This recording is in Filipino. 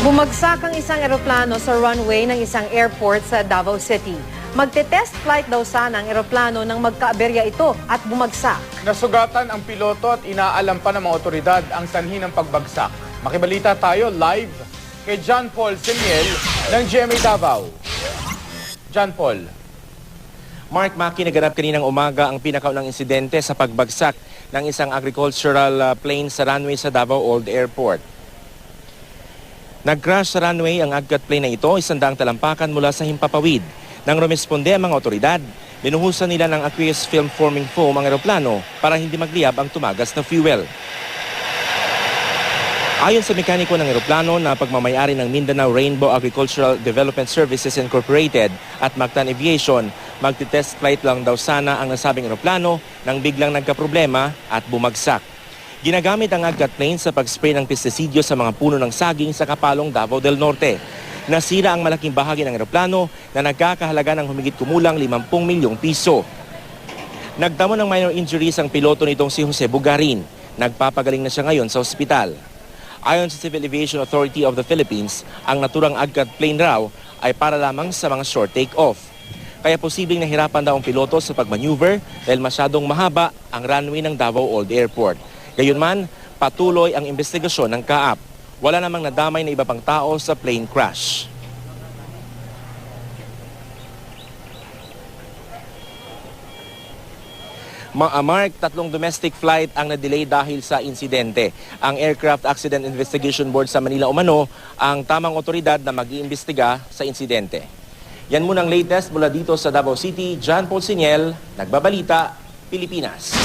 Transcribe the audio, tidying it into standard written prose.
Bumagsak ang isang eroplano sa runway ng isang airport sa Davao City. Magte-test flight daw sana ang eroplano nang magkaaberya ito at bumagsak. Nasugatan ang piloto at inaalam pa ng mga otoridad ang sanhi ng pagbagsak. Makibalita tayo live kay John Paul Siniel ng GMA Davao. John Paul. Mark Maki, naganap kaninang umaga ang pinakaunang insidente sa pagbagsak ng isang agricultural plane sa runway sa Davao Old Airport. Nag-crash sa runway ang aggat plane na ito, 100 talampakan mula sa himpapawid. Nang rumesponde ang mga otoridad, binuhusan nila ng aqueous film forming foam ang eroplano para hindi magliyab ang tumagas na fuel. Ayon sa mekaniko ng eroplano na pagmamayari ng Mindanao Rainbow Agricultural Development Services Incorporated at Mactan Aviation, magti-test flight lang daw sana ang nasabing eroplano nang biglang nagkaproblema at bumagsak. Ginagamit ang aggat plane sa pag-spray ng pestisidyo sa mga puno ng saging sa Kapalong, Davao del Norte. Nasira ang malaking bahagi ng eroplano na nagkakahalaga ng humigit kumulang 50 milyong piso. Nagdamo ng minor injuries ang piloto nitong si Jose Bugarin. Nagpapagaling na siya ngayon sa ospital. Ayon sa Civil Aviation Authority of the Philippines, ang naturang aggat plane raw ay para lamang sa mga short take-off. Kaya posibleng nahirapan daw ang piloto sa pagmaneuver dahil masyadong mahaba ang runway ng Davao Old Airport. Gayunman, patuloy ang investigasyon ng CAAP. Wala namang nadamay na iba pang tao sa plane crash. Mark, 3 domestic flight ang na-delay dahil sa insidente. Ang Aircraft Accident Investigation Board sa Manila umano ang tamang otoridad na mag-iimbestiga sa insidente. Yan muna ang latest mula dito sa Davao City. John Paul Siniel, Nagbabalita, Pilipinas.